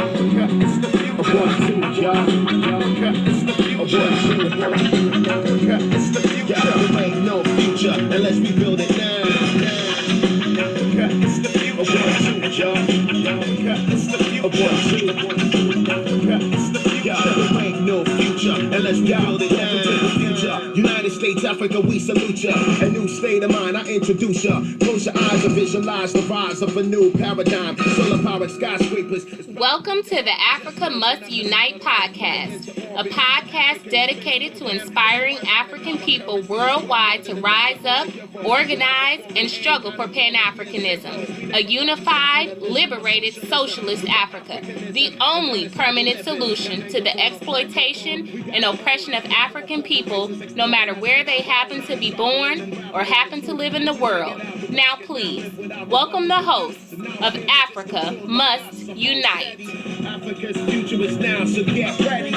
It's the future. It's the future. There ain't no future unless we build it now. It's the future. It's the future. There ain't no future unless we build it now. United States, Africa, we salute ya. A new state of mind, I introduce ya. Close your eyes and visualize the rise of a new paradigm. Solar powered skyscrapers. Welcome to the Africa Must Unite podcast, a podcast dedicated to inspiring African people worldwide to rise up, organize, and struggle for Pan-Africanism, a unified, liberated, socialist Africa, the only permanent solution to the exploitation and oppression of African people, no matter where they happen to be born or happen to live in the world. Now please, welcome the hosts of Africa Must Unite. Africa's future is now, so get ready.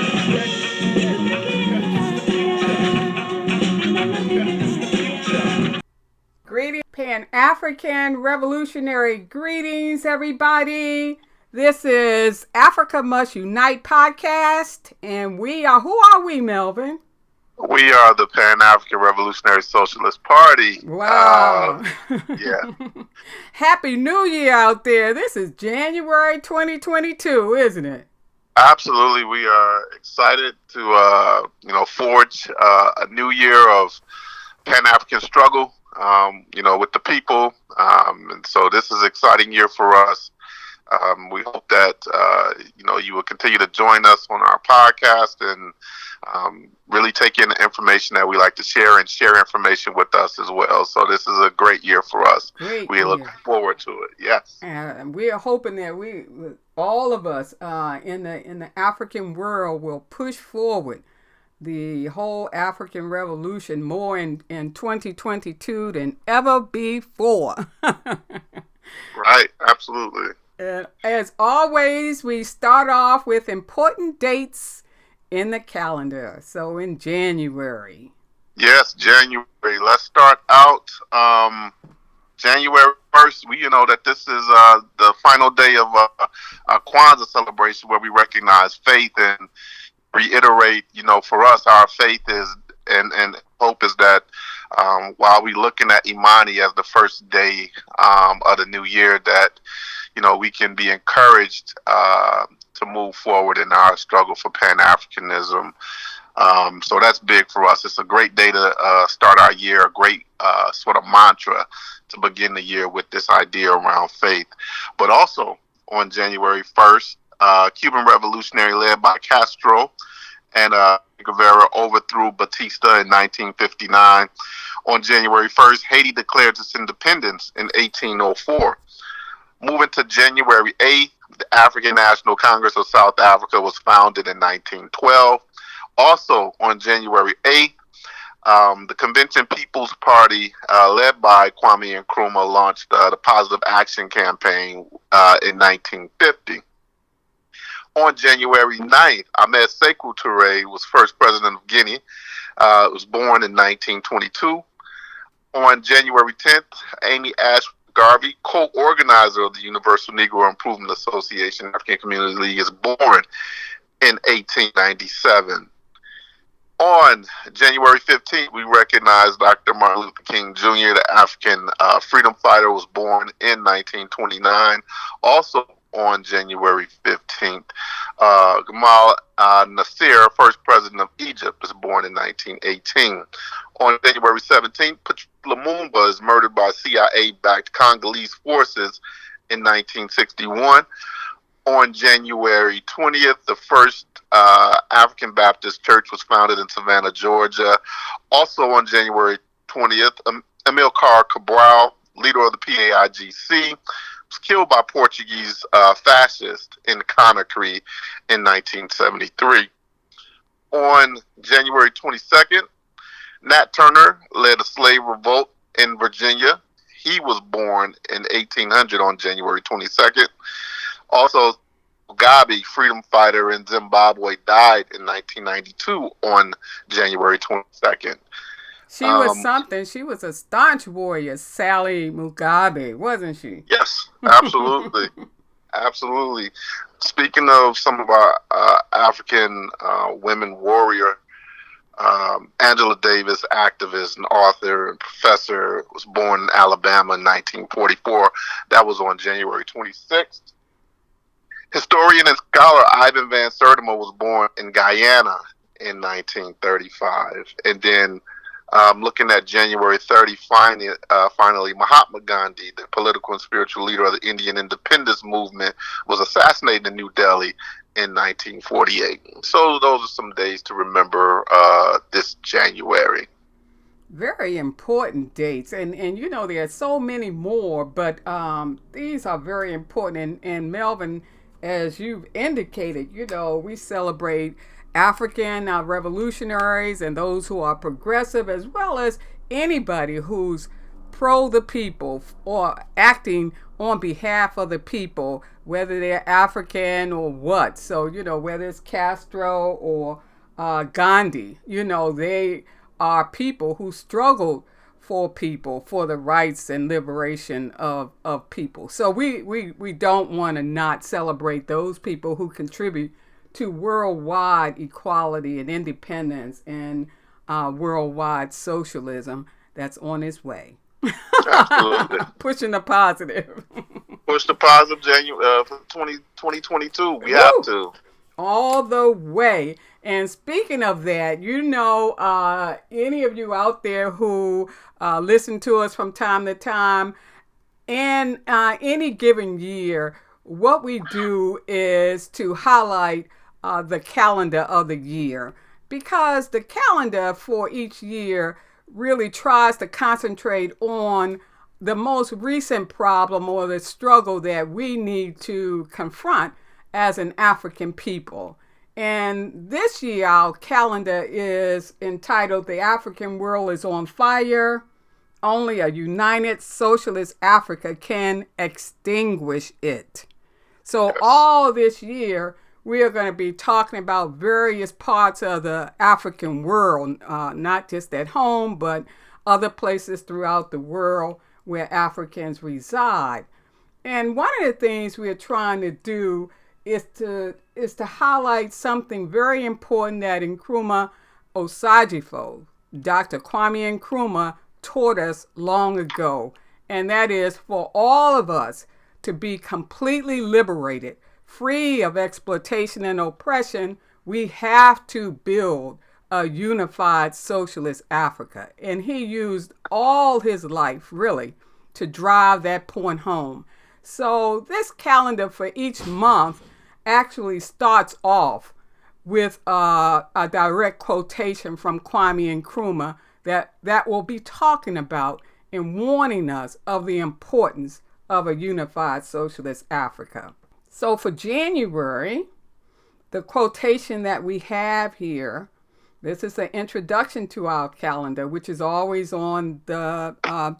Greetings, Pan-African revolutionary greetings, everybody. This is Africa Must Unite podcast, and who are we, Melvin? We are the Pan-African Revolutionary Socialist Party. Wow. Yeah. Happy New Year out there. This is January 2022, isn't it? Absolutely. We are excited to, forge a new year of Pan-African struggle, with the people. And so this is an exciting year for us. We hope that, you will continue to join us on our podcast and really take in the information that we like to share and share information with us as well. So this is a great year for us. We look forward to it. Yes. And we are hoping that all of us in the African world will push forward the whole African revolution more in 2022 than ever before. Right. Absolutely. As always, we start off with important dates in the calendar. So in January. Yes, January. Let's start out January 1st. We know that this is the final day of our Kwanzaa celebration, where we recognize faith and reiterate, for us, our faith is and hope is that while we're looking at Imani as the first day of the new year, that we can be encouraged to move forward in our struggle for Pan-Africanism. So that's big for us. It's a great day to start our year, a great sort of mantra to begin the year with this idea around faith. But also on January 1st, Cuban revolutionary led by Castro and Guevara overthrew Batista in 1959. On January 1st, Haiti declared its independence in 1804. Moving to January 8th, the African National Congress of South Africa was founded in 1912. Also on January 8th, the Convention People's Party, led by Kwame Nkrumah, launched the Positive Action Campaign in 1950. On January 9th, Ahmed Sékou Touré was first president of Guinea. Was born in 1922. On January 10th, Amy Ash Garvey, co-organizer of the Universal Negro Improvement Association African Community League, is born in 1897. On January 15th, we recognize Dr. Martin Luther King Jr., the African freedom fighter, was born in 1929. Also on January 15th, Gamal Nasser, first president of Egypt, is born in 1918. On January 17th, Patrice Lumumba is murdered by CIA-backed Congolese forces in 1961. On January 20th, the first African Baptist Church was founded in Savannah, Georgia. Also on January 20th, Amilcar Cabral, leader of the PAIGC, was killed by Portuguese fascists in Conakry in 1973. On January 22nd, Nat Turner led a slave revolt in Virginia. He was born in 1800 on January 22nd. Also, Mugabe, freedom fighter in Zimbabwe, died in 1992 on January 22nd. She was something. She was a staunch warrior, Sally Mugabe, wasn't she? Yes, absolutely. Absolutely. Speaking of some of our African women warrior, Angela Davis, activist and author and professor, was born in Alabama in 1944. That was on January 26th. Historian and scholar Ivan Van Sertima was born in Guyana in 1935. And then looking at January 30, finally, Mahatma Gandhi, the political and spiritual leader of the Indian independence movement, was assassinated in New Delhi in 1948. So those are some days to remember this January. Very important dates, and you know there are so many more, but these are very important. And Melvin, as you've indicated, you know we celebrate African revolutionaries and those who are progressive, as well as anybody who's pro the people or acting on behalf of the people, whether they're African or what. So you know whether it's Castro or Gandhi, you know they are people who struggled for people, for the rights and liberation of people. So we don't want to not celebrate those people who contribute to worldwide equality and independence and worldwide socialism that's on its way. Absolutely. Pushing the positive. Push the positive January for 2022. We have Woo! to. All the way. And speaking of that, you know, any of you out there who listen to us from time to time, in any given year, what we do is to highlight the calendar of the year, because the calendar for each year really tries to concentrate on the most recent problem or the struggle that we need to confront as an African people. And this year, our calendar is entitled The African World is on Fire. Only a united socialist Africa can extinguish it. So all this year, we are going to be talking about various parts of the African world, not just at home, but other places throughout the world where Africans reside. And one of the things we're trying to do is to highlight something very important that Nkrumah Osajifo, Dr. Kwame Nkrumah, taught us long ago, and that is for all of us to be completely liberated, free of exploitation and oppression. We have to build a unified socialist Africa. And he used all his life, really, to drive that point home. So this calendar for each month actually starts off with a direct quotation from Kwame Nkrumah that will be talking about and warning us of the importance of a unified socialist Africa. So for January, the quotation that we have here, this is an introduction to our calendar, which is always on the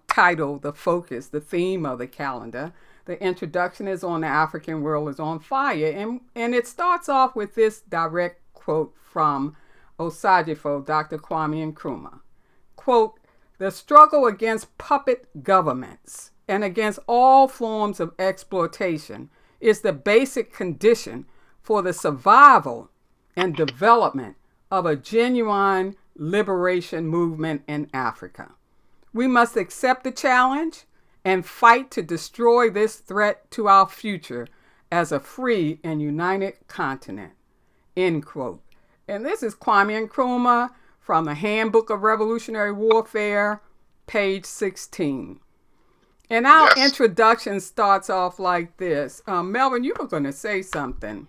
title, the focus, the theme of the calendar. The introduction is on The African World is on Fire. And it starts off with this direct quote from Osajifo, Dr. Kwame Nkrumah. Quote, "The struggle against puppet governments and against all forms of exploitation is the basic condition for the survival and development of a genuine liberation movement in Africa. We must accept the challenge and fight to destroy this threat to our future as a free and united continent." End quote. And this is Kwame Nkrumah from the Handbook of Revolutionary Warfare, page 16. And our introduction starts off like this. Melvin, you were going to say something.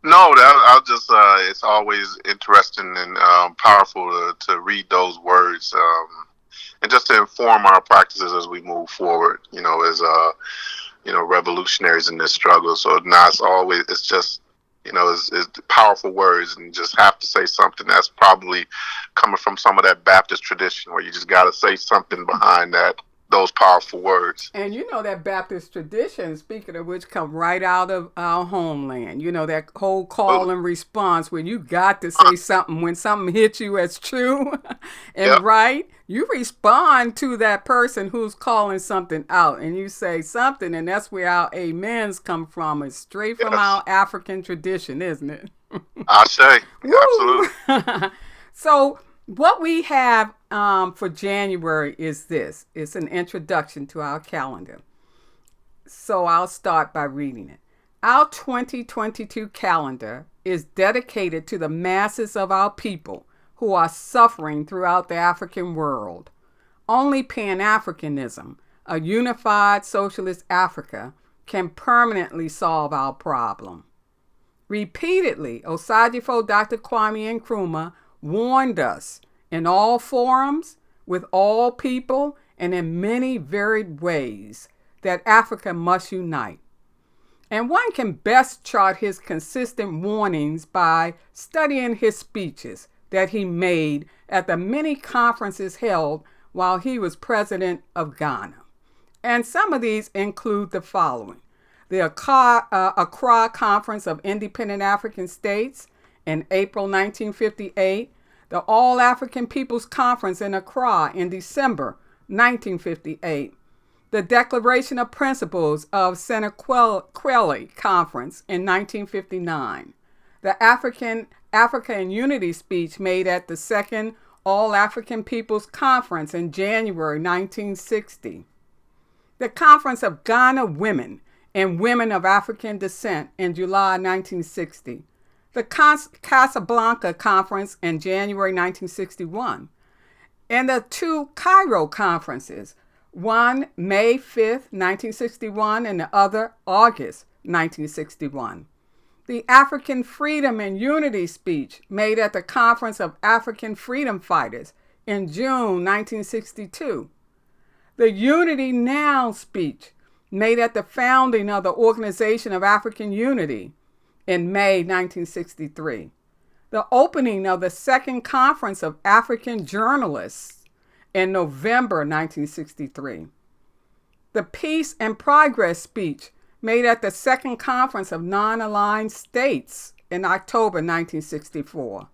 No, I'll just, it's always interesting and powerful to read those words and just to inform our practices as we move forward, you know, as, revolutionaries in this struggle. So now it's just, it's powerful words, and you just have to say something that's probably coming from some of that Baptist tradition where you just got to say something behind that those powerful words. And you know that Baptist tradition, speaking of which, come right out of our homeland. You know, that whole call and response where you got to say something when something hits you as true and Yep. right. You respond to that person who's calling something out and you say something, and that's where our amens come from. It's straight from Yes. our African tradition, isn't it? I say, absolutely. So what we have for January is this. It's an introduction to our calendar. So I'll start by reading it. Our 2022 calendar is dedicated to the masses of our people who are suffering throughout the African world. Only Pan-Africanism, a unified socialist Africa, can permanently solve our problem. Repeatedly, Osagyefo Dr. Kwame Nkrumah warned us in all forums, with all people, and in many varied ways that Africa must unite. And one can best chart his consistent warnings by studying his speeches that he made at the many conferences held while he was president of Ghana. And some of these include the following: the Accra Conference of Independent African States in April 1958, the All-African Peoples Conference in Accra in December 1958, the Declaration of Principles of Senequeli Conference in 1959, the Africa in Unity speech made at the Second All-African Peoples Conference in January 1960, the Conference of Ghana Women and Women of African Descent in July 1960, the Casablanca Conference in January 1961, and the two Cairo conferences, one May 5th, 1961, and the other August 1961. The African Freedom and Unity speech made at the Conference of African Freedom Fighters in June 1962. The Unity Now speech made at the founding of the Organization of African Unity in May 1963. The opening of the Second Conference of African Journalists in November 1963. The Peace and Progress speech made at the Second Conference of Non-Aligned States in October 1964.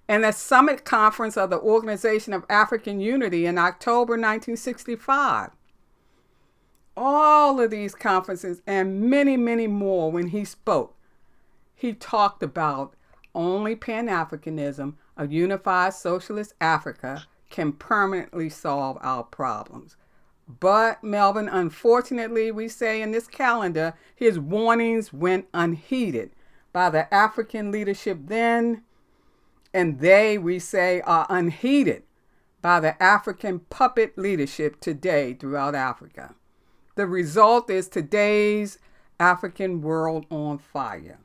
And the Summit Conference of the Organization of African Unity in October 1965. All of these conferences and many, many more, when he spoke, he talked about only Pan-Africanism, a unified socialist Africa, can permanently solve our problems. But, Melvin, unfortunately, we say in this calendar, his warnings went unheeded by the African leadership then, and they, we say, are unheeded by the African puppet leadership today throughout Africa. The result is today's African world on fire.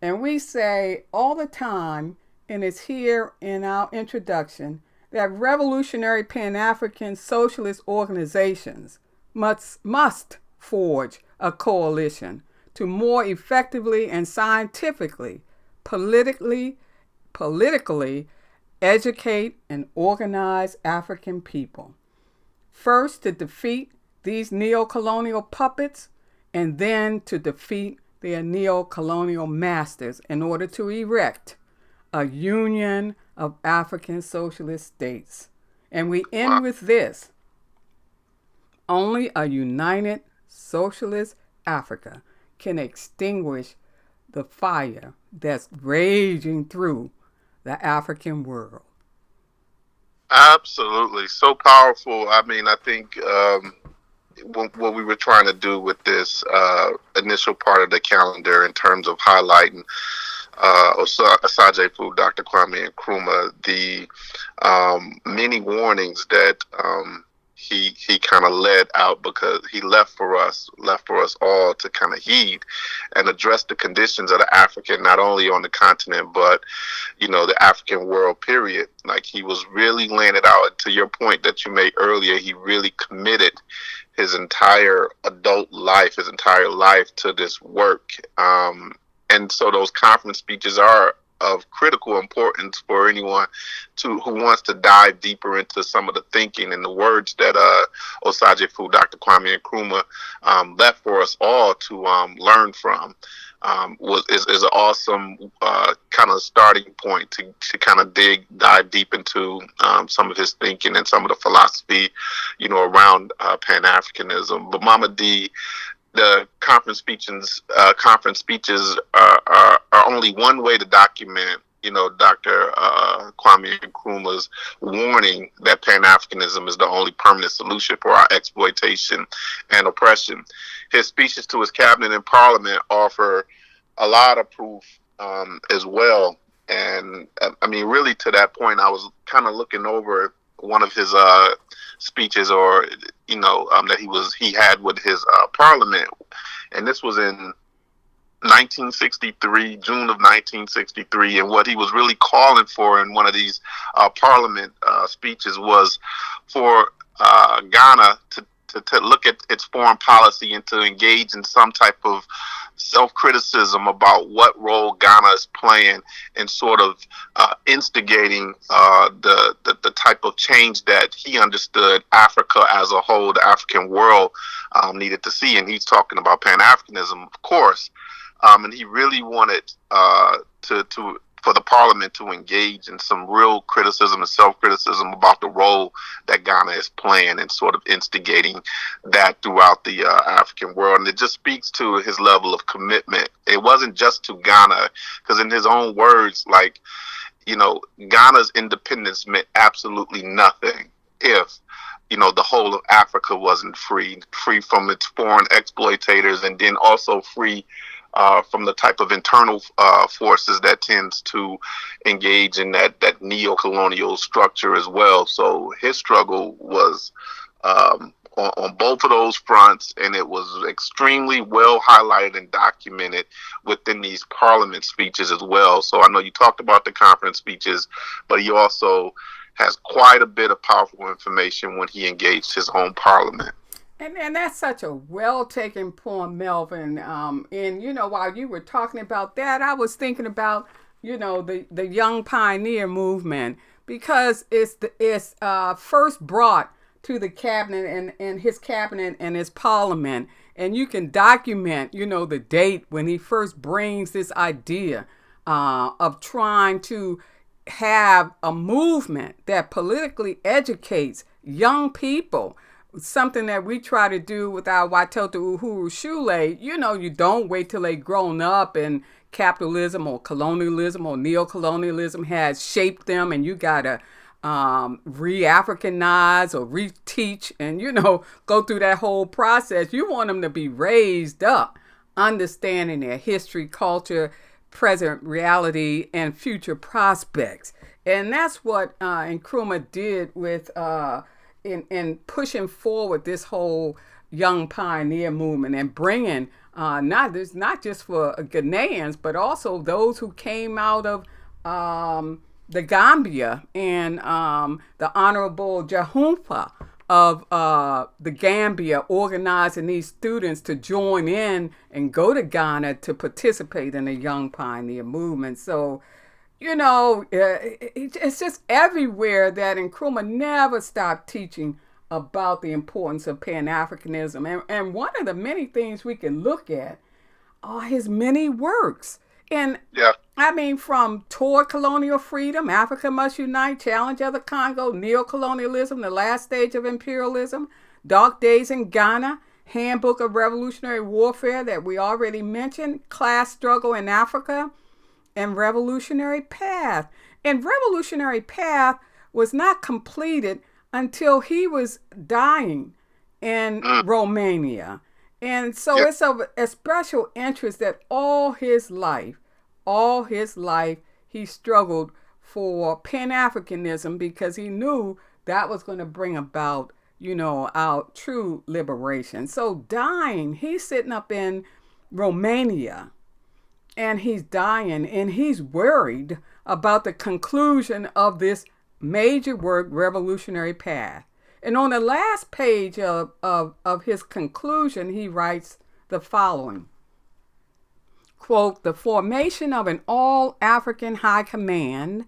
And we say all the time, and it's here in our introduction, that revolutionary Pan-African socialist organizations must forge a coalition to more effectively and scientifically, politically educate and organize African people. First, to defeat these neo-colonial puppets, and then to defeat their neo-colonial masters in order to erect a union of African socialist states. And we end with this: only a united socialist Africa can extinguish the fire that's raging through the African world. Absolutely. So powerful. I mean, I think what we were trying to do with this initial part of the calendar in terms of highlighting Osagyefo Dr. Kwame Nkrumah, the many warnings that he kind of led out, because he left for us all to kind of heed and address the conditions of the African, not only on the continent, but, you know, the African world, period. Like, he was really laying it out. To your point that you made earlier, he really committed his entire adult life, his entire life to this work. And so those conference speeches are of critical importance for anyone who wants to dive deeper into some of the thinking and the words that Osagyefo, Dr. Kwame Nkrumah, left for us all to learn from. Is an awesome kind of starting point to kind of dive deep into some of his thinking and some of the philosophy, around Pan-Africanism. But Mama D, the conference speeches are only one way to document, Dr. Kwame Nkrumah's warning that Pan-Africanism is the only permanent solution for our exploitation and oppression. His speeches to his cabinet and parliament offer a lot of proof as well. And I mean, really, to that point, I was kind of looking over one of his speeches, or that he had with his parliament, and this was in 1963, June of 1963, and what he was really calling for in one of these parliament speeches was for Ghana to look at its foreign policy and to engage in some type of self-criticism about what role Ghana is playing in sort of instigating the type of change that he understood Africa as a whole, the African world, needed to see. And he's talking about Pan-Africanism, of course. And he really wanted for the parliament to engage in some real criticism and self-criticism about the role that Ghana is playing and sort of instigating that throughout the African world. And it just speaks to his level of commitment. It wasn't just to Ghana, because in his own words, Ghana's independence meant absolutely nothing if the whole of Africa wasn't free from its foreign exploitators, and then also free from the type of internal forces that tends to engage in that neo-colonial structure as well. So his struggle was on both of those fronts, and it was extremely well highlighted and documented within these parliament speeches as well. So I know you talked about the conference speeches, but he also has quite a bit of powerful information when he engaged his own parliament. And that's such a well-taken point, Melvin. And, while you were talking about that, I was thinking about, the Young Pioneer movement, because it's first brought to the cabinet and his cabinet and his parliament. And you can document, the date when he first brings this idea of trying to have a movement that politically educates young people. Something that we try to do with our Watoto Uhuru Shule. You don't wait till they grown up and capitalism or colonialism or neo-colonialism has shaped them, and you gotta re-Africanize or reteach and go through that whole process. You want them to be raised up, understanding their history, culture, present reality, and future prospects. And that's what Nkrumah did with in pushing forward this whole Young Pioneer movement and bringing not just for Ghanaians, but also those who came out of the Gambia, and the Honorable Jahumpa of the Gambia organizing these students to join in and go to Ghana to participate in the Young Pioneer movement. So it's just everywhere that Nkrumah never stopped teaching about the importance of Pan-Africanism. And one of the many things we can look at are his many works. And I mean, from Toward Colonial Freedom, Africa Must Unite, Challenge of the Congo, Neo-Colonialism, The Last Stage of Imperialism, Dark Days in Ghana, Handbook of Revolutionary Warfare that we already mentioned, Class Struggle in Africa, and Revolutionary Path. And Revolutionary Path was not completed until he was dying in Romania. And so it's of a special interest that all his life, he struggled for Pan-Africanism, because he knew that was going to bring about, our true liberation. So dying, he's sitting up in Romania, and he's dying, and he's worried about the conclusion of this major work, Revolutionary Path. And on the last page of his conclusion, he writes the following: quote, the formation of an all-African high command,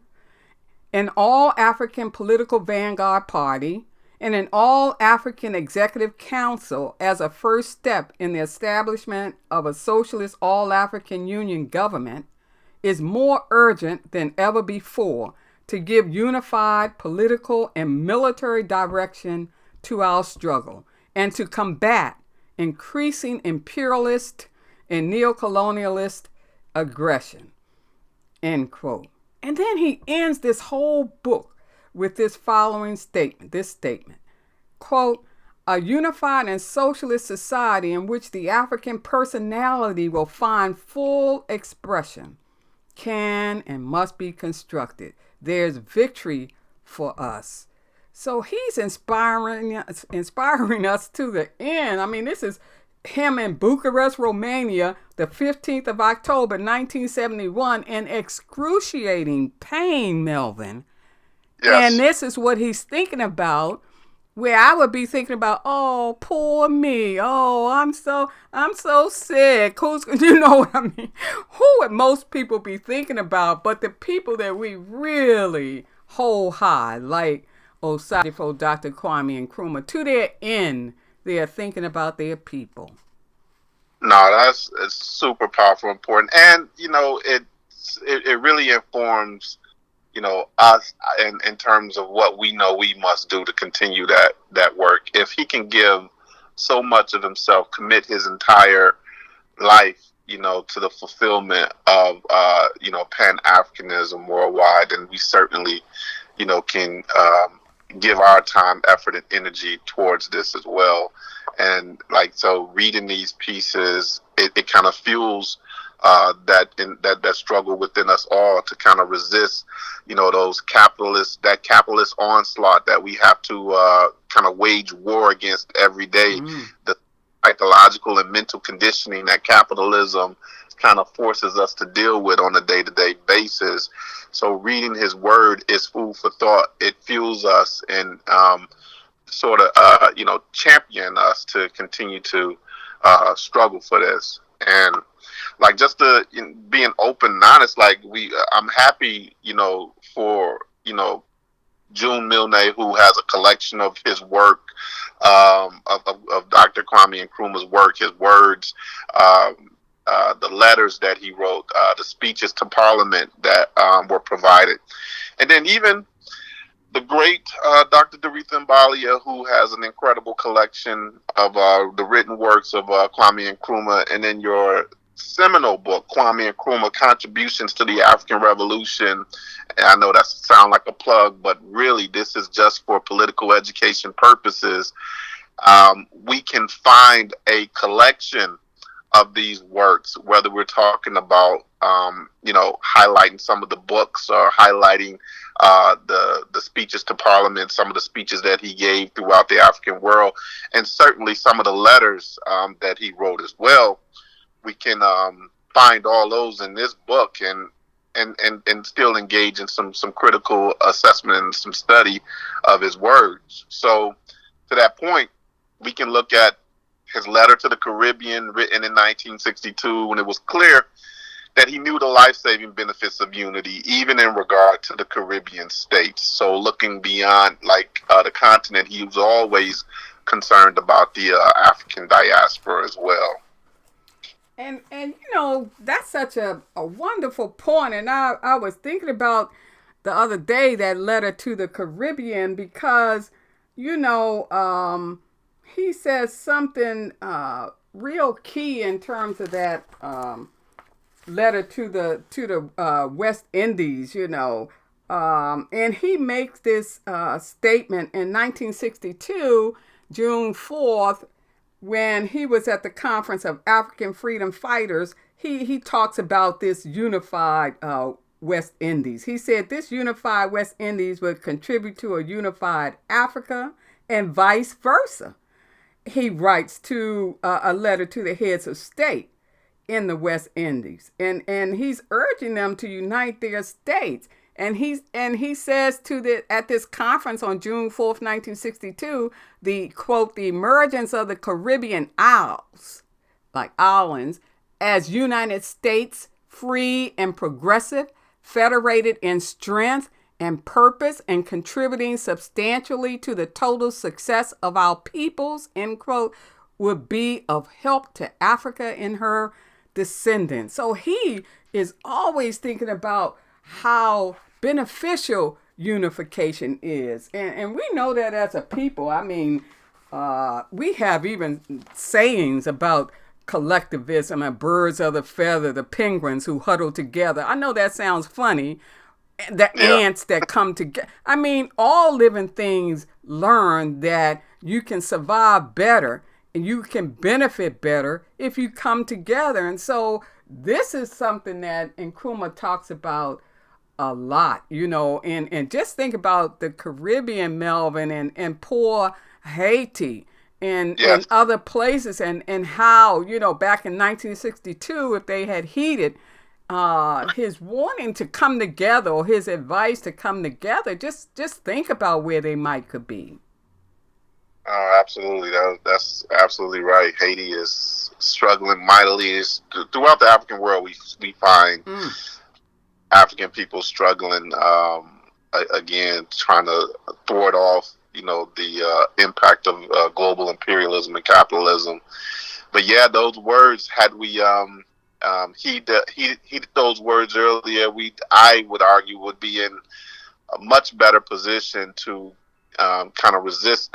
an all-African political vanguard party, and an all-African executive council as a first step in the establishment of a socialist all-African union government is more urgent than ever before to give unified political and military direction to our struggle and to combat increasing imperialist and neocolonialist aggression, end quote. And then he ends this whole book with this following statement, quote, a unified and socialist society in which the African personality will find full expression can and must be constructed. There's victory for us. So he's inspiring us to the end. I mean, this is him in Bucharest, Romania, the 15th of October, 1971, in excruciating pain, Melvin. Yes. And this is what he's thinking about, where I would be thinking about, oh, poor me. Oh, I'm so sick. You know what I mean? Who would most people be thinking about but the people that we really hold high, like Osadifo, Dr. Kwame Nkrumah? To their end, they are thinking about their people. No, it's super powerful, important. And, it really informs us in terms of what we know we must do to continue that work. If he can give so much of himself, commit his entire life, to the fulfillment of, Pan-Africanism worldwide, then we certainly, can give our time, effort, and energy towards this as well. And so reading these pieces, it kind of fuels that struggle within us all to kind of resist, that capitalist onslaught that we have to kind of wage war against every day. The psychological and mental conditioning that capitalism kind of forces us to deal with on a day-to-day basis. So reading his word is food for thought. It fuels us and champion us to continue to struggle for this. And just being open and honest, I'm happy, for, June Milne, who has a collection of his work, of Dr. Kwame Nkrumah's work, his words, the letters that he wrote, the speeches to Parliament that were provided. And then even the great Dr. Doretha Mbalia, who has an incredible collection of the written works of Kwame Nkrumah, and then your seminal book, Kwame Nkrumah, Contributions to the African Revolution. And I know that sounds like a plug, but really this is just for political education purposes. We can find a collection of these works, whether we're talking about, highlighting some of the books or highlighting the speeches to Parliament, some of the speeches that he gave throughout the African world, and certainly some of the letters that he wrote as well. We can find all those in this book and still engage in some critical assessment and some study of his words. So to that point, we can look at his letter to the Caribbean written in 1962, when it was clear that he knew the life-saving benefits of unity, even in regard to the Caribbean states. So looking beyond the continent, he was always concerned about the African diaspora as well. And that's such a wonderful point. And I was thinking about the other day that letter to the Caribbean, because, he says something real key in terms of that letter to the West Indies, and he makes this statement in 1962, June 4th, when he was at the Conference of African Freedom Fighters. He talks about this unified West Indies. He said this unified West Indies would contribute to a unified Africa and vice versa. He writes to a letter to the heads of state in the West Indies, and he's urging them to unite their states. And he says at this conference on June 4th, 1962, the quote, the emergence of the Caribbean isles, like islands, as United States, free and progressive, federated in strength and purpose, and contributing substantially to the total success of our peoples, end quote, would be of help to Africa and her descendants. So he is always thinking about how beneficial unification is. And we know that as a people. I mean, we have even sayings about collectivism and birds of the feather, the penguins who huddle together. I know that sounds funny. The ants that come together. I mean, all living things learn that you can survive better and you can benefit better if you come together. And so this is something that Nkrumah talks about a lot, and just think about the Caribbean, Melvin, and poor Haiti and other places, and how, back in 1962, if they had heeded his warning to come together, or his advice to come together, just think about where they could be. Oh, absolutely. That's absolutely right. Haiti is struggling mightily. Throughout the African world, we find African people struggling, again, trying to thwart off, the impact of global imperialism and capitalism. But yeah, those words, had we heeded those words earlier, I would argue, would be in a much better position to kind of resist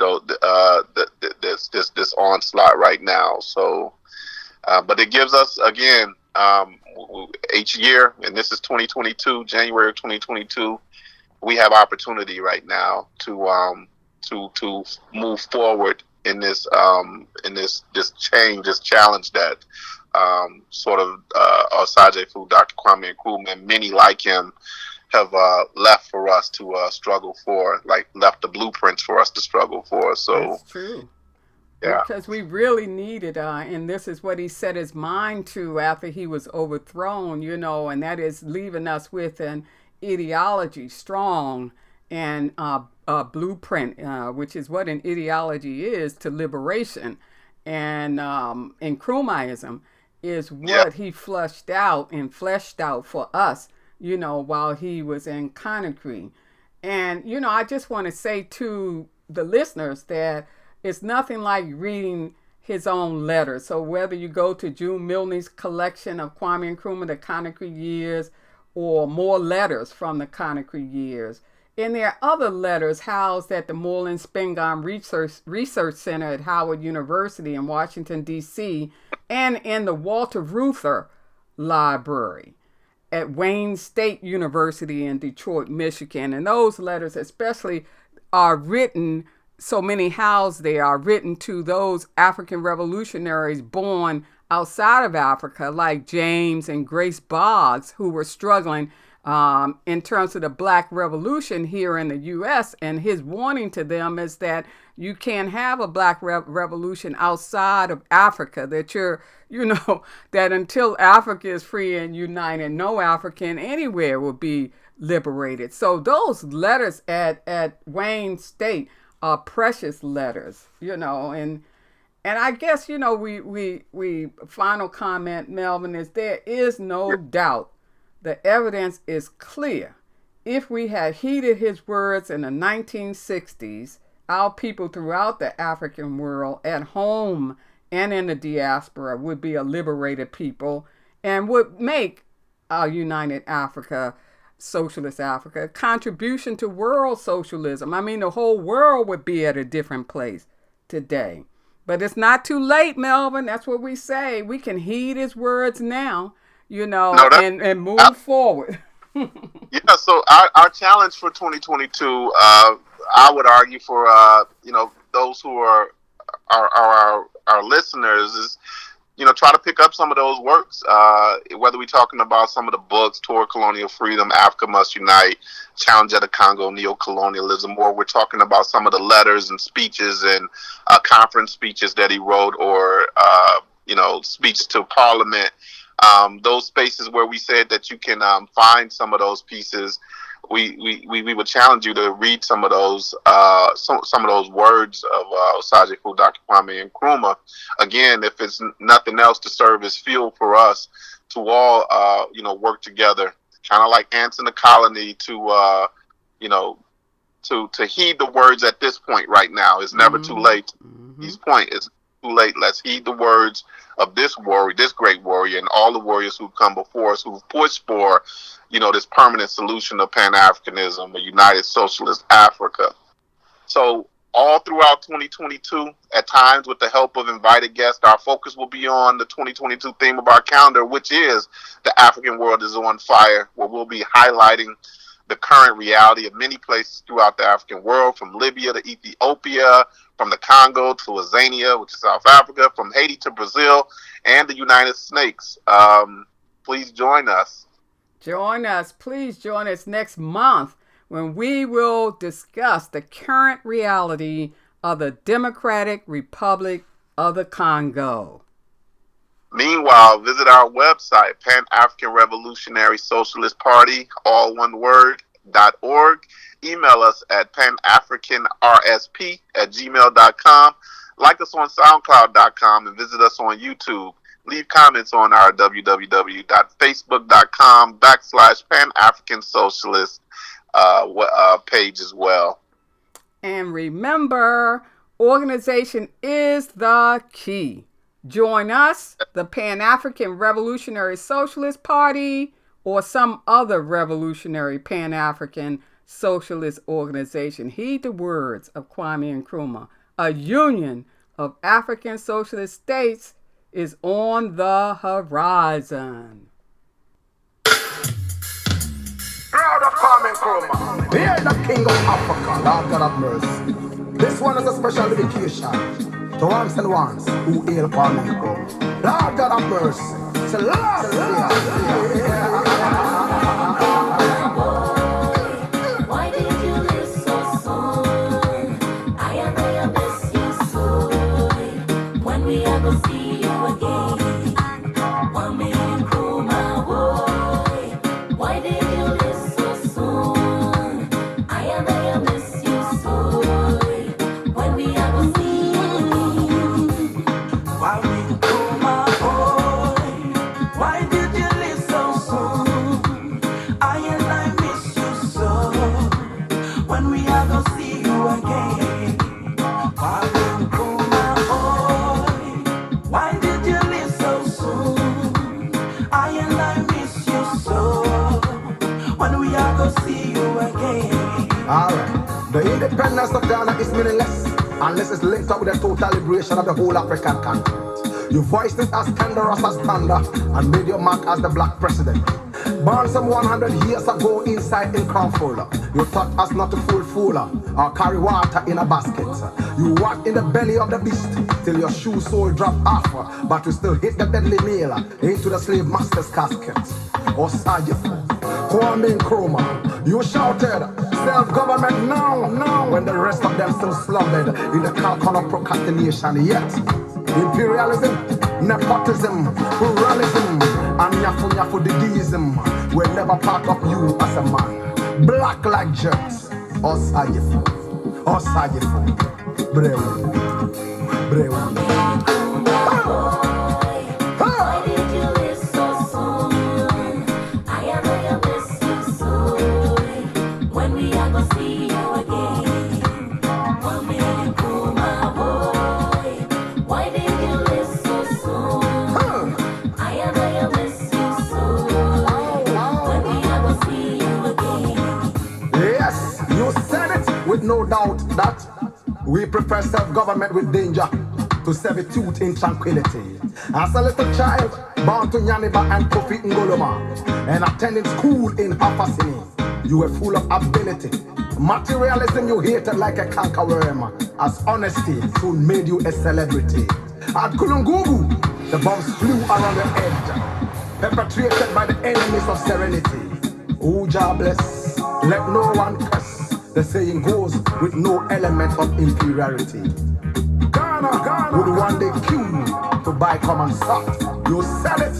this onslaught right now. So, but it gives us, again, each year, and this is 2022, January of 2022, we have opportunity right now to move forward in this change, this challenge that sort of Osagyefuna Fu, Dr. Kwame Nkrumah, and many like him have left for us to struggle for, left the blueprints for us to struggle for. So that's true. Yeah. Because we really needed, and this is what he set his mind to after he was overthrown, and that is leaving us with an ideology strong and a blueprint, which is what an ideology is to liberation. And Nkrumahism is what he fleshed out for us, while he was in Conakry. And, I just want to say to the listeners that it's nothing like reading his own letters. So whether you go to June Milne's collection of Kwame Nkrumah, the Conakry Years, or more letters from the Conakry Years, and there are other letters housed at the Moreland Spingarn Research Center at Howard University in Washington, D.C., and in the Walter Reuther Library at Wayne State University in Detroit, Michigan. And those letters especially are written, so many housed there, are written to those African revolutionaries born outside of Africa, like James and Grace Boggs, who were struggling in terms of the Black Revolution here in the U.S. And his warning to them is that you can't have a Black revolution outside of Africa, that that until Africa is free and united, no African anywhere will be liberated. So those letters at Wayne State are precious letters, and I guess, we final comment, Melvin, is there is no doubt the evidence is clear. If we had heeded his words in the 1960s, our people throughout the African world, at home and in the diaspora, would be a liberated people and would make our united Africa, socialist Africa, a contribution to world socialism. I mean, the whole world would be at a different place today. But it's not too late, Melvin. That's what we say. We can heed his words now, and move forward. Yeah, so our challenge for 2022, I would argue for those who are our listeners, is try to pick up some of those works, whether we're talking about some of the books, Toward Colonial Freedom, Africa Must Unite, Challenge of the Congo, Neocolonialism, or we're talking about some of the letters and speeches and conference speeches that he wrote, or speech to Parliament. Those spaces where we said that you can find some of those pieces we would challenge you to read some of those some of those words of Osagyefo, Dr. Kwame Nkrumah. Again, if it's nothing else, to serve as fuel for us to all work together, kind of like ants in the colony, to to heed the words at this point right now. It's never too late. His point is too late. Let's heed the words of this warrior, this great warrior, and all the warriors who've come before us, who've pushed for, this permanent solution of Pan-Africanism, a united socialist Africa. So all throughout 2022, at times with the help of invited guests, our focus will be on the 2022 theme of our calendar, which is The African World is on Fire, where we'll be highlighting the current reality of many places throughout the African world, from Libya to Ethiopia, from the Congo to Azania, which is South Africa, from Haiti to Brazil, and the United States. Please join us. Please join us next month when we will discuss the current reality of the Democratic Republic of the Congo. Meanwhile, visit our website, Pan-African Revolutionary Socialist Party, all one word, .org. Email us at panafricanrsp@gmail.com. Like us on SoundCloud.com and visit us on YouTube. Leave comments on our www.facebook.com/Pan-African Socialist page as well. And remember, organization is the key. Join us, the Pan-African Revolutionary Socialist Party, or some other revolutionary Pan-African socialist organization. Heed the words of Kwame Nkrumah. A union of African socialist states is on the horizon. Proud of Kwame Nkrumah. We are the king of Africa, Lord God of mercy. This one is a special dedication to ones and ones who hail Kwame Nkrumah. Lord God of mercy. Why did you live so soon? I miss you so. When we ever see you again, Kwame Nkrumah, boy. Why did you live so soon? I miss you so. When we ever see you again, Kwame Nkrumah, boy. Why did you live so soon? I miss you so. When we are gonna see you again, Kwame Nkrumah, boy. Why did you live so soon? I miss you so. When we are gonna see you again. Alright, the independence of Ghana is meaningless unless it's linked up with the total liberation of the whole African continent. You voiced it as thunderous as thunder and made your mark as the black president. Born some 100 years ago inside in Crawford, you taught us not to fool or carry water in a basket. You walked in the belly of the beast till your shoe sole dropped off, but you still hit the deadly nail into the slave master's casket. Osagyefo, Kwame Nkrumah, you shouted, self-government now, when the rest of them still slumbered in the carcon of procrastination. Yet, imperialism, nepotism, pluralism, and nyafu digism were never part of you as a man. Black like jerks, Osagyefo, Brewu. Why did you live so soon? I miss you so. When we are gonna see you again, Kwame Nkrumah, boy. Why did you live so soon? I miss you so. When we are gonna see you again. Yes, you said it with no doubt that we prefer self-government with danger to servitude in tranquility. As a little child, born to Nyaniba and Kofi Ngoloma, and attending school in Afasini, you were full of ability. Materialism you hated like a cankerworm, as honesty soon made you a celebrity. At Kulungugu, the bombs flew around the edge, perpetrated by the enemies of serenity. Oh, jobless, let no one curse. The saying goes with no element of inferiority. Ghana would one day queue to buy common salt. You said it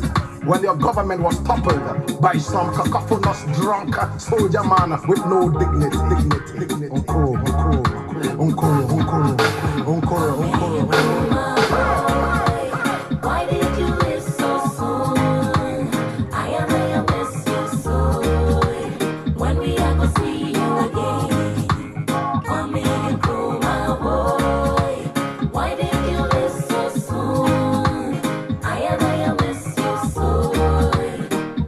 when your government was toppled by some cacophonous drunk soldier man with no dignity. Unkoro. Why did you leave so soon? I miss you so. When we are gonna see you again? One million crew, my boy. Why did you leave so soon? I miss you so.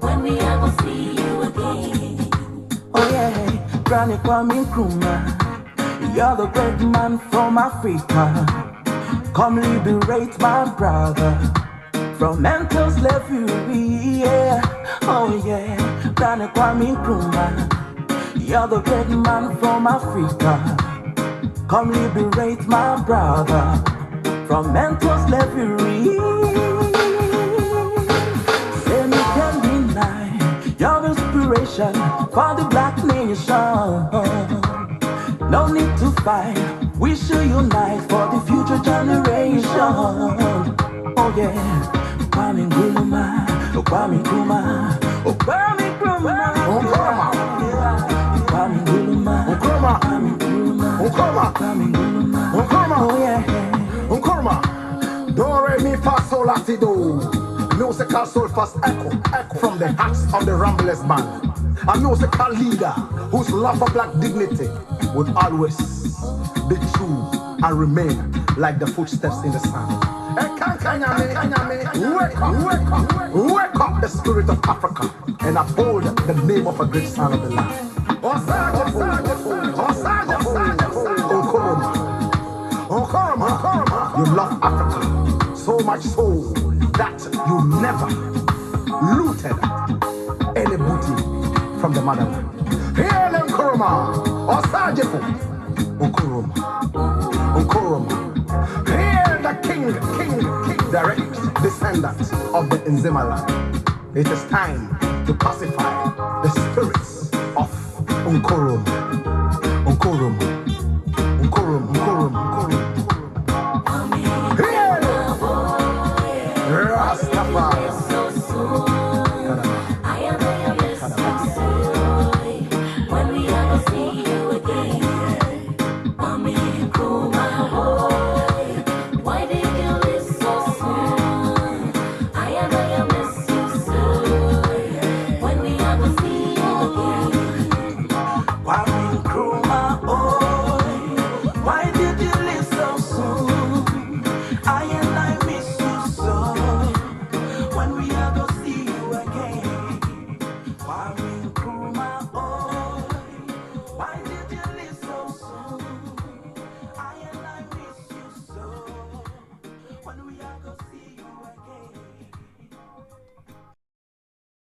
When we are gonna see you again? Oh yeah, Granny Kwame Nkrumah, you're the great man from Africa. Come liberate my brother from mental slavery. Yeah. Oh yeah, Granny Kwame Nkrumah, you're the great man from Africa. Come liberate my brother from mental slavery. Say me can deny your inspiration for the black nation. No need to fight, we should unite for the future generation. Oh yeah, Kwame Nkrumah, oh Kwame Nkrumah, oh Kwame Nkrumah, Oh, Nkrumah. Kwame Nkrumah, Nkrumah. Kwame Nkrumah, Nkrumah. Kwame Nkrumah, Nkrumah. oh yeah. Nkrumah. Do re mi fa sol la ti do. Musical soul first echo from the hearts of the Ramblers band. A musical leader whose love for black dignity would always be true and remain like the footsteps in the sand. Wake up the spirit of Africa and uphold the name of a great son of the land. Nkrumah. You love Africa so much so that you never looted any booty from the motherland. Hail Nkrumah, Osagyefo, Nkrumah. Hail the king, direct descendant of the Nzimala. It is time to pacify the spirits of Nkrumah. Hail Rastafari. So soon. I miss you so. When we are gonna see you again? One million crew, my boy. Why did you leave so soon? I miss you so. When we are gonna see you again?